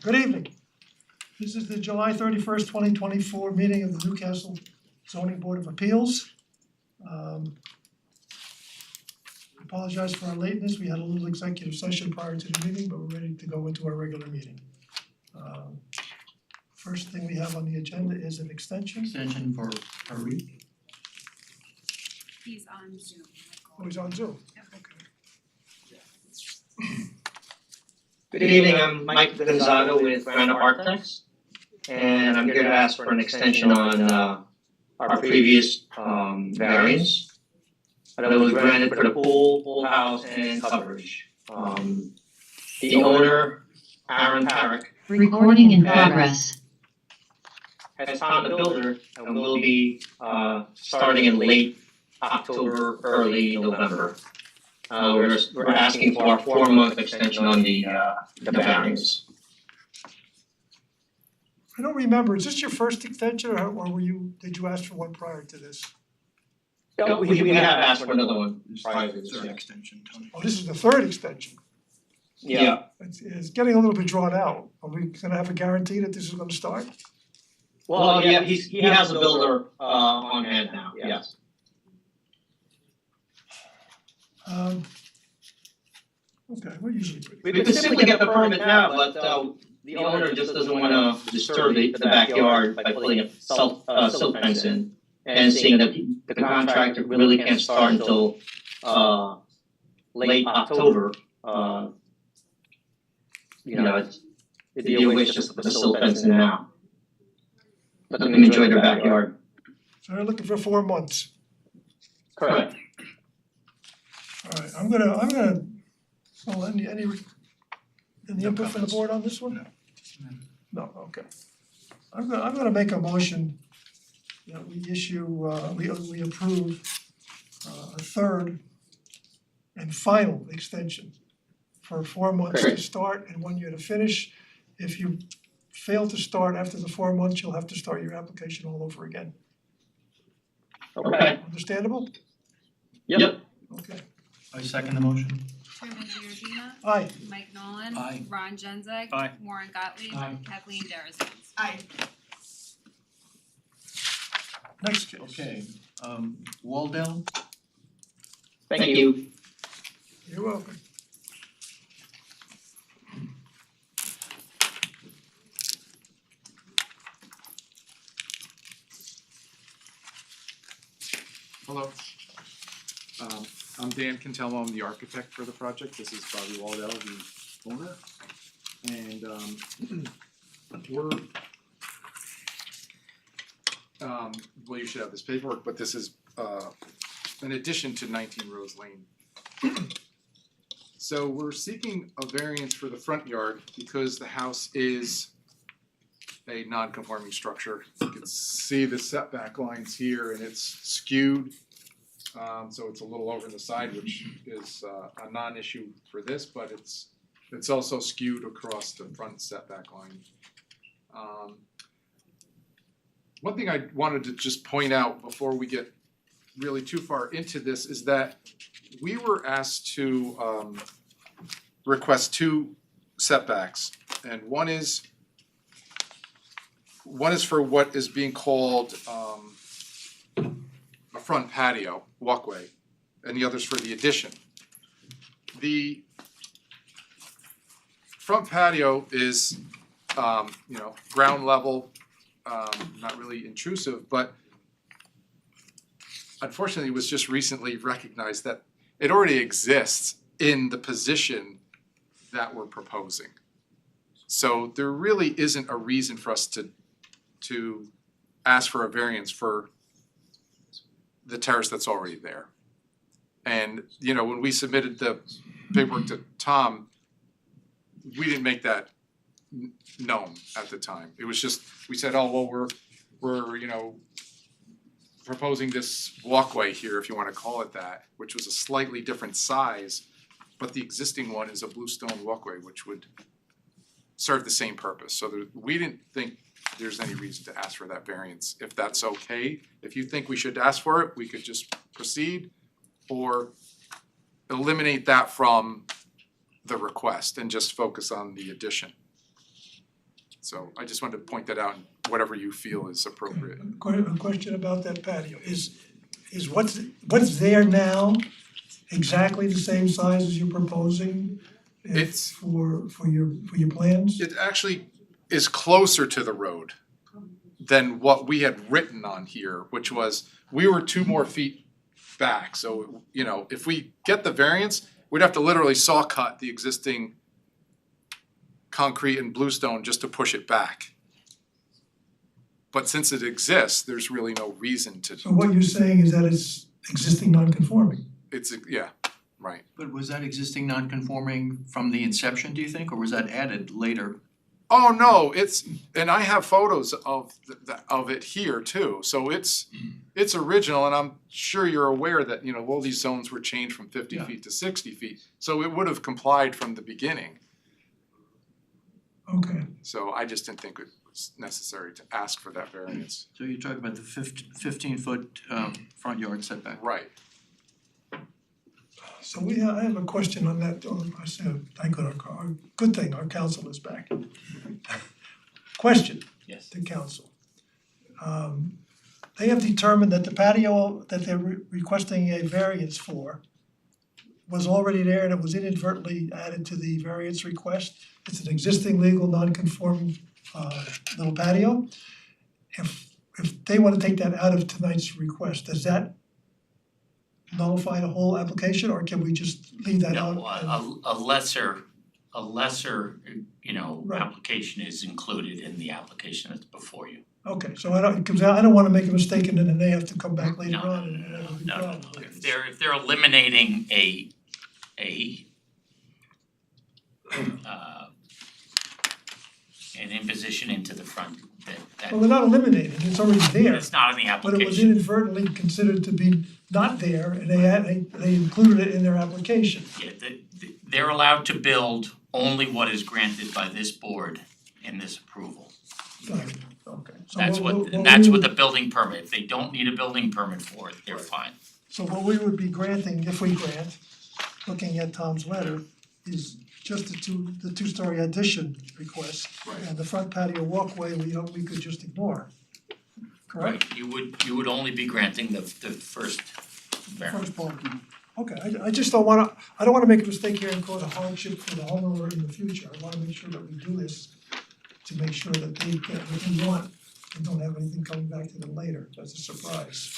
Good evening. This is the July 31st, 2024 meeting of the Newcastle Zoning Board of Appeals. Apologize for our lateness. We had a little executive session prior to the meeting, but we're ready to go into our regular meeting. First thing we have on the agenda is an extension. Extension for a week. He's on Zoom. Oh, he's on Zoom. Okay. Good evening, I'm Mike Gonzaga with Random Architects. And I'm here to ask for an extension on our previous variance that was granted for the pool house and coverage. The owner, Aaron Parrick, Recording in progress. has found a builder and will be starting in late October, early November. We're asking for a 4-month extension on the variance. I don't remember, is this your first extension or did you ask for one prior to this? Yeah, we have asked for another one prior to this. Third extension, Tony. Oh, this is the third extension. Yeah, It's getting a little bit drawn out. Are we gonna have a guarantee that this is gonna start? well, yeah, he has a builder on hand now, yes. Okay, we're usually pretty. We could simply get the permit now, but the owner just doesn't wanna disturb the backyard by putting a silt fence in and seeing that the contractor really can't start until late October. It'd be a waste just to put the silt fence in now. Let them enjoy their backyard. So they're looking for 4 months. Correct. Alright, I'm gonna, so any input from the board on this one? No, okay. I'm gonna make a motion that we issue, we approve a third and final extension for 4 months to Great. start and 1 year to finish. If you fail to start after the 4 months, you'll have to start your application all over again. Okay. Understandable? Yep. Okay. I second the motion. Chairman Giordina. Aye. Mike Nolan. Aye. Ron Genzeg. Aye. Warren Gottlieb. Aye. Kathleen Darazan. Aye. Next case. Okay, Waldell, Thank you. You're welcome. Hello. I'm Dan Cantelmo, I'm the architect for the project. This is Bobby Waldell, the owner. And we're, well, you should have this paperwork, but this is in addition to 19 Rose Lane. So we're seeking a variance for the front yard because the house is a non-conforming structure. You can see the setback lines here and it's skewed. So it's a little over the side, which is a non-issue for this, but it's also skewed across the front setback line. One thing I wanted to just point out before we get really too far into this is that we were asked to request 2 setbacks, and one is for what is being called a front patio walkway, and the other's for the addition. The front patio is ground level, not really intrusive, but unfortunately it was just recently recognized that it already exists in the position that we're proposing. So there really isn't a reason for us to ask for a variance for the terrace that's already there. And when we submitted the paperwork to Tom, we didn't make that known at the time. It was just, we said, oh, well, we're proposing this walkway here, if you wanna call it that, which was a slightly different size, but the existing one is a bluestone walkway, which would serve the same purpose. So we didn't think there's any reason to ask for that variance. If that's okay, if you think we should ask for it, we could just proceed or eliminate that from the request and just focus on the addition. So I just wanted to point that out, and whatever you feel is appropriate. A question about that patio, is what's there now exactly the same size as you're proposing? It's- For your plans? It actually is closer to the road than what we had written on here, which was, we were 2 more feet back, so, you know, if we get the variance, we'd have to literally saw cut the existing concrete and bluestone just to push it back. But since it exists, there's really no reason to, So what you're saying is that it's existing non-conforming? it's, yeah, right. But was that existing non-conforming from the inception, do you think, or was that added later? Oh, no, it's, and I have photos of of it here too, so it's original, and I'm sure you're aware that, you know, all these zones were changed from 50 Yeah. feet to 60 feet, so it would have complied from the beginning. Okay, So I just didn't think it was necessary to ask for that variance. So you're talking about the 15-foot front yard setback? Right. so I have a question on that, I said, thank God, good thing our council is back. Question Yes. to council. They have determined that the patio that they're requesting a variance for was already there and it was inadvertently added to the variance request. It's an existing legal non-conforming little patio. If they wanna take that out of tonight's request, does that nullify the whole application, or can we just leave that out? No, a lesser, you know, Right. application is included in the application that's before you. Okay, so I don't wanna make a mistake and then they have to come back later No, no, on and have a big No, problem. no, if they're eliminating an imposition into the front, Well, they're not eliminating, it's already there, it's not in the but it was application. inadvertently considered to be not there and they included it in their application. Yeah, they're allowed to build only what is granted by this board in this approval. Got it. Okay. So That's what what, we and that's would- what the building permit, if they don't need a building permit for it, they're fine. So what we would be granting, if we grant, looking at Tom's letter, is just the two-story addition request. Right. And the front patio walkway, we could just ignore, correct? You would only be granting the first variance. First part. Okay, I just don't wanna make a mistake here and cause a hardship for the homeowner in the future. I wanna make sure that we do this to make sure that they get what they want and don't have anything coming back to them later as a surprise.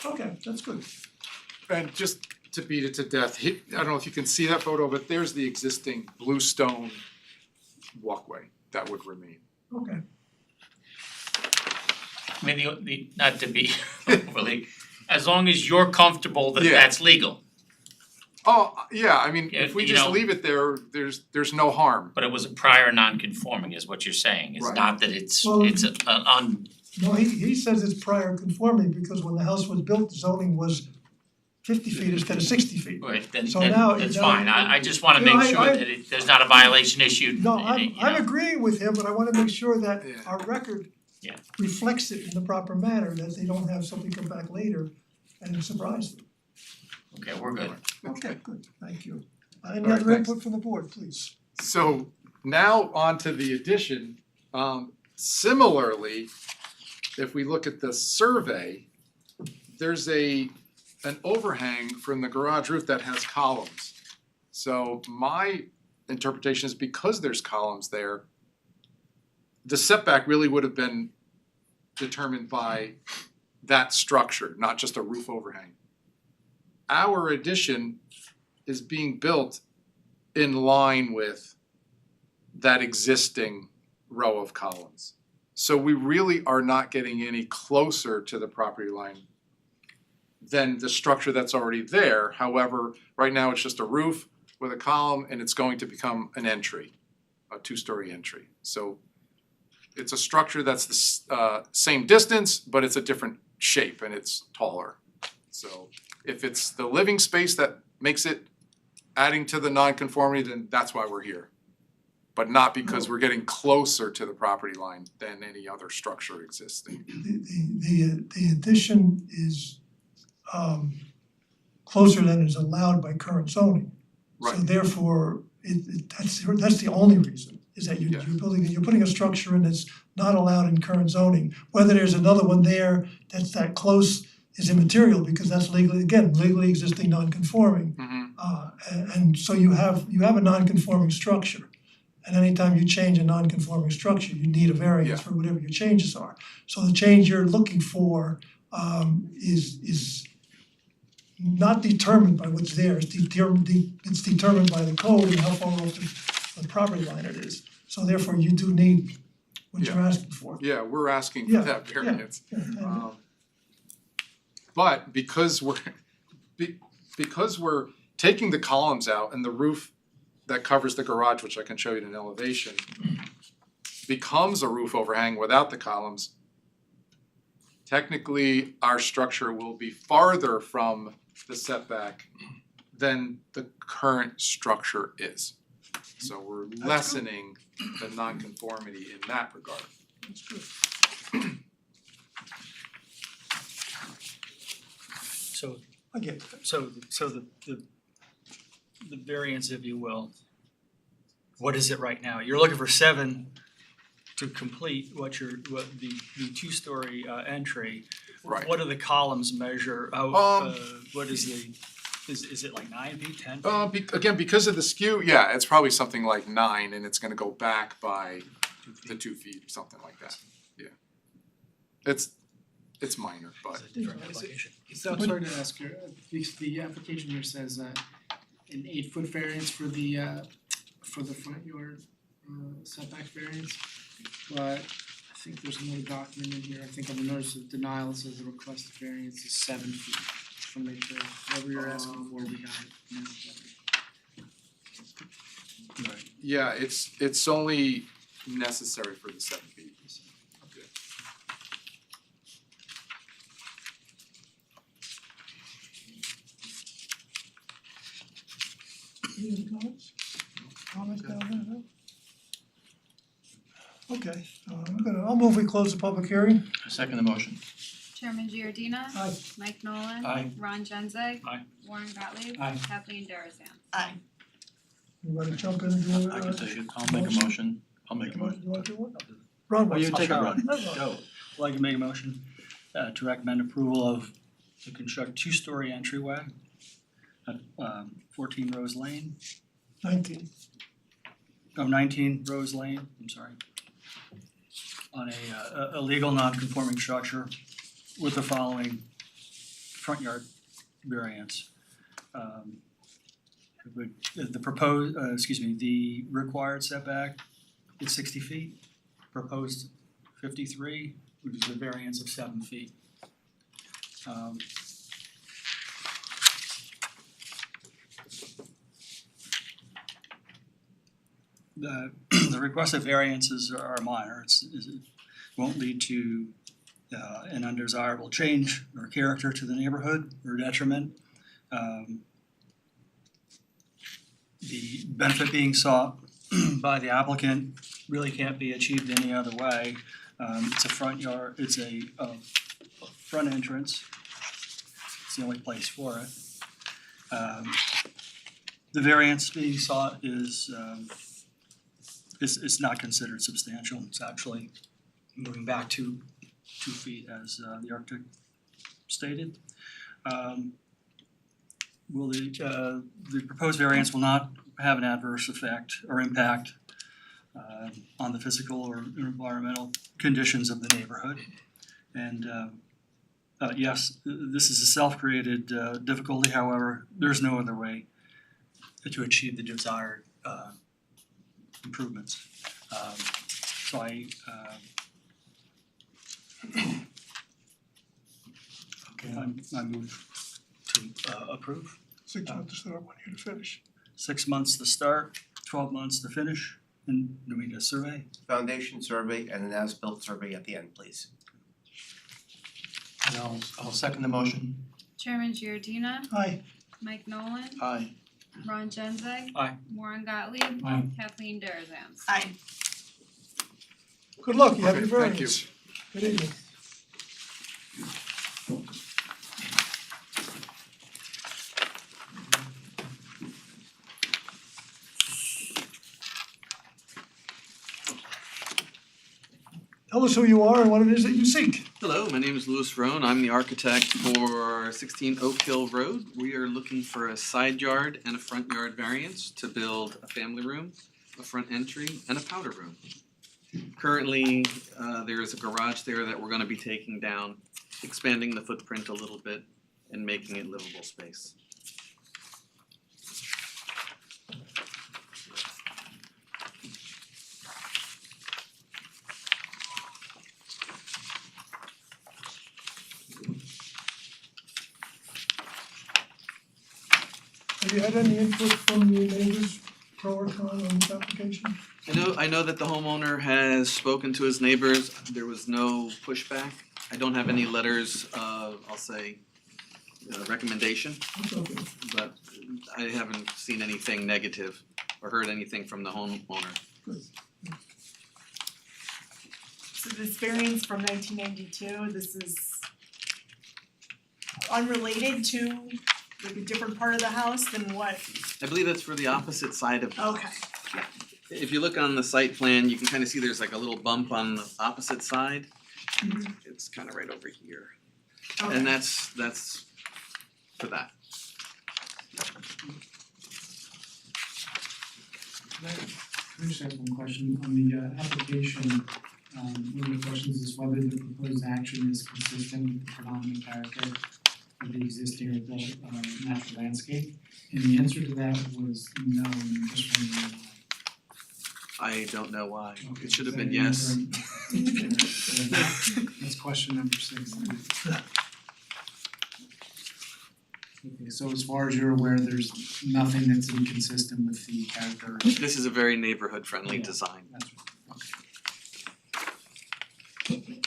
Okay, that's good. And just to beat it to death, I don't know if you can see that photo, but there's the existing bluestone walkway that would remain. Okay, I mean, the not to be overly, as long as you're comfortable that Yeah. that's legal, Oh, yeah, I mean, Yeah, if we you just know- leave it there, there's no harm. but it was a prior non-conforming is what you're saying. It's Right. not that it's Well- no, no, he says it's prior conforming because when the house was built, the zoning was 50 feet instead of 60 feet. right, then So now- that's now- fine. I just wanna No, make sure I- that there's not a violation issued, No, you I'm know. agreeing with him, but I wanna make sure that Yeah. our record Yeah. reflects it in the proper manner, that they don't have something come back later and surprise them. Okay, we're good. Okay, good, thank you. Any All right, other thanks. input from the board, please? So now on to the addition, similarly, if we look at the survey, there's an overhang from the garage roof that has columns. So my interpretation is because there's columns there, the setback really would have been determined by that structure, not just a roof overhang. Our addition is being built in line with that existing row of columns. So we really are not getting any closer to the property line than the structure that's already there. However, right now it's just a roof with a column and it's going to become an entry, a 2-story entry. So it's a structure that's the same distance, but it's a different shape and it's taller. So if it's the living space that makes it adding to the nonconformity, then that's why we're here. But not because we're getting closer to the property line than any other structure existing. The addition is closer than is allowed by current zoning. So Right. therefore, that's the only reason. is that Yeah. you're putting a structure in that's not allowed in current zoning. Whether there's another one there that's that close is immaterial because that's legally existing non-conforming. And so you have a non-conforming structure. And anytime you change a non-conforming structure, you need a variance Yeah. for whatever your changes are. So the change you're looking for is not determined by what's there, it's determined by the code and how far off the property line it is. So therefore you do need what you're asking for. Yeah, we're asking for Yeah, that variance. Yeah. But because we're taking the columns out and the roof that covers the garage, which I can show you in an elevation, becomes a roof overhang without the columns, technically our structure will be farther from the setback than the current structure is. So we're lessening the nonconformity in that regard. That's good. So I get that. so the variance, if you will, what is it right now? You're looking for 7 to complete what the two-story entry. Right. What do the columns measure? What is is it like 9 feet, 10 feet? Again, because of the skew, yeah, it's probably something like 9 and it's gonna go back by the 2 feet, something like that, yeah. It's minor, but It's a different application. So I'm sorry to ask you, the application here says an 8-foot variance for the front yard setback variance. But I think there's another document in here, I think on the notice of denial, it says the requested variance is 7 feet. Just wanna make sure whatever you're asking for, we got it now. yeah, it's only necessary for the 7 feet. Okay. Any other comments? Comments down there, no? Okay, I'll move we close the public hearing. I second the motion. Chairman Giordina. Aye. Mike Nolan. Aye. Ron Genzeg. Aye. Warren Gottlieb. Aye. Kathleen Darazan. You wanna jump in and do I can take it, I'll make a motion, I'll make a motion. You wanna do one? Ron, Oh, you wants to- take it, Ron, Ron. go. I'd like to make a motion to recommend approval of to construct 2-story entryway at 14 Rose Lane, 19. 19 Rose Lane, I'm sorry. On a legal non-conforming structure with the following front yard variance. It would, the required setback is 60 feet, proposed 53, which is a variance of 7 feet. The requested variances are minor, it won't lead to an undesirable change or character to the neighborhood or detriment. The benefit being sought by the applicant really can't be achieved any other way. It's a front yard, it's a front entrance. It's the only place for it. The variance being sought is not considered substantial. It's actually moving back 2 feet as the architect stated. The proposed variance will not have an adverse effect or impact on the physical or environmental conditions of the neighborhood. And yes, this is a self-created difficulty, however, there's no other way to achieve the desired improvements. So I move to approve. 6 months to start, 1 year to finish. 6 months to start, 12 months to finish, and do we need a survey? Foundation survey and an as-built survey at the end, please. And I'll second the motion. Chairman Giordina. Aye. Mike Nolan. Aye. Ron Genzeg. Aye. Warren Gottlieb. Aye. Kathleen Darazan. Aye. Good luck, you have your Okay, thank you. variance. Good evening. tell us who you are and what it is that you seek. Hello, my name is Louis Roan. I'm the architect for 16 Oak Hill Road. We are looking for a side yard and a front yard variance to build a family room, a front entry, and a powder room. Currently, there is a garage there that we're gonna be taking down, expanding the footprint a little bit and making it livable space. Have you had any input from the neighbors, pro or con, on this application? I know that the homeowner has spoken to his neighbors. There was no pushback. I don't have any letters of, I'll say, recommendation, It's okay. but I haven't seen anything negative or heard anything from the homeowner. So this variance from 1992, this is unrelated to like a different part of the house than what? I believe that's for the opposite side of the house. Okay, If you look on the site plan, you can kind of see there's like a little bump on the opposite side. It's kind of right over here. okay. And that's for that. I just have one question on the application. One of the questions is whether the proposed action is consistent with the predominant character of the existing or built natural landscape. And the answer to that was no, and I'm just wondering why. I don't know why. Okay, It should have so been the yes. answer- That's question number 6. Okay, so as far as you're aware, there's nothing that's inconsistent with the character. This is a very neighborhood friendly Yeah. design. That's okay.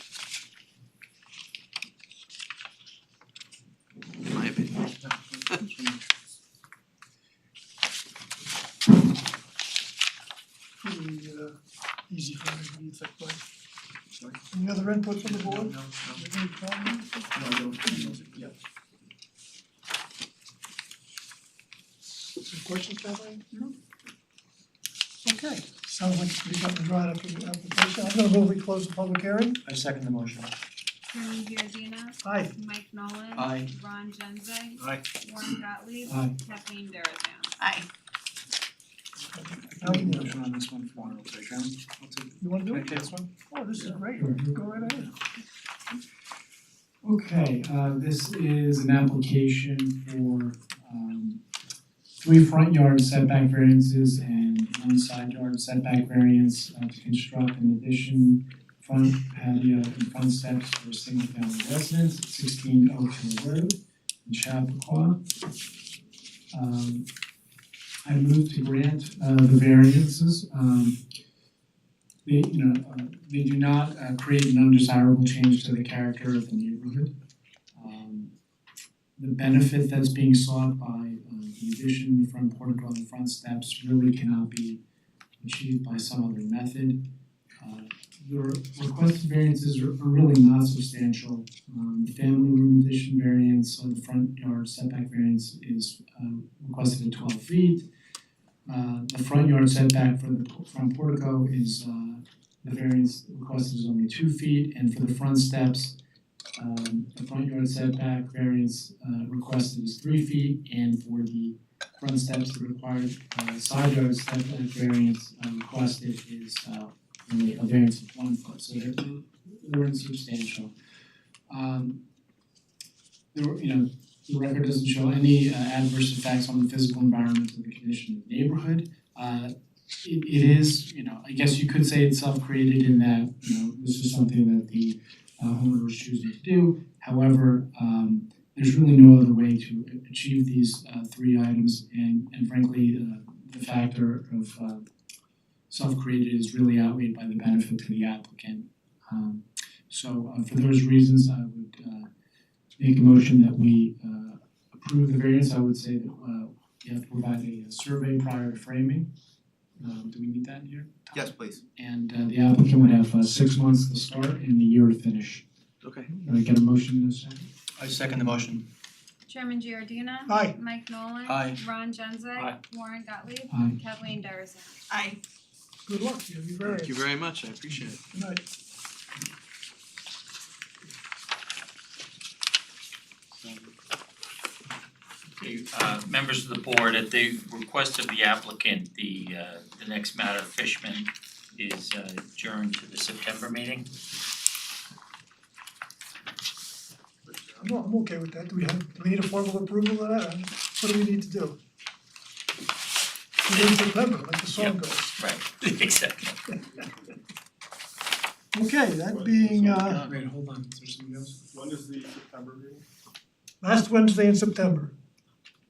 In my opinion. Pretty easy for me, what do you think, Mike? Any other input from the board? Any comments? Any questions, Kathleen? No. Okay, sounds like it's pretty cut and dried application. I'm gonna move we close the public hearing. I second the motion. Chairman Giordina. Aye. Mike Nolan. Aye. Ron Genzeg. Aye. Warren Gottlieb. Aye. Kathleen Darazan. Aye. Now we need- Motion on this one for I'll take it. You wanna do Can I it? take this one? Oh, this is great, go right ahead. Okay, this is an application for 3 front yard setback variances and 1 side yard setback variance to construct an addition, front patio and front steps for a single family residence at 16 Oak Hill Road in Chappaqua. I move to grant the variances. They do not create an undesirable change to the character of the neighborhood. The benefit that's being sought by the addition, the front portico and the front steps really cannot be achieved by some other method. The requested variances are really not substantial. The family room addition variance on the front yard setback variance is requested at 12 feet. The front yard setback for the front portico is the variance requested is only 2 feet, and for the front steps, the front yard setback variance requested is 3 feet, and for the front steps, the required side yard setback variance requested is only a variance of 1 foot, so they're insubstantial. The record doesn't show any adverse effects on the physical environment or the condition of the neighborhood. It is, I guess you could say it's self-created in that, this is something that the homeowner is choosing to do. However, there's really no other way to achieve these 3 items, and frankly, the factor of self-created is really outweighed by the benefit to the applicant. So for those reasons, I would make a motion that we approve the variance. I would say that you have to provide a survey prior to framing. Do we need that here? Yes, please. And the applicant would have 6 months to start and a year to finish. Okay. Can I get a motion in a second? I second the motion. Chairman Giordina. Aye. Mike Nolan. Aye. Ron Genzeg. Aye. Warren Gottlieb. Aye. Kathleen Darazan. Aye. Good luck, you'll be very. Thank you very much, I appreciate it. Good night. Okay, members of the board, at the request of the applicant, the next matter, Fishman, is adjourned to the September meeting. I'm okay with that. Do we need a formal approval of that? What do we need to do? We're in September, like the song goes. Right, exactly. Okay, that being Wait, hold on, is there something else? When is the September meeting? last Wednesday in September.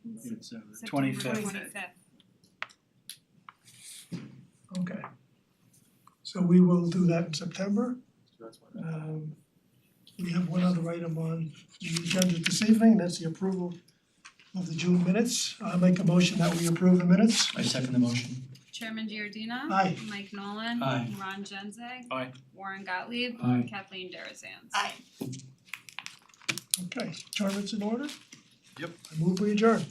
It's September 25th. 25th. Okay. So we will do that in September. So that's when. We have one other item on the agenda this evening, that's the approval of the June minutes. I'll make a motion that we approve the minutes. I second the motion. Chairman Giordina. Aye. Mike Nolan. Aye. Ron Genzeg. Aye. Warren Gottlieb. Aye. Kathleen Darazan. Aye. Okay, adjournment's in order? Yep. I move we adjourn.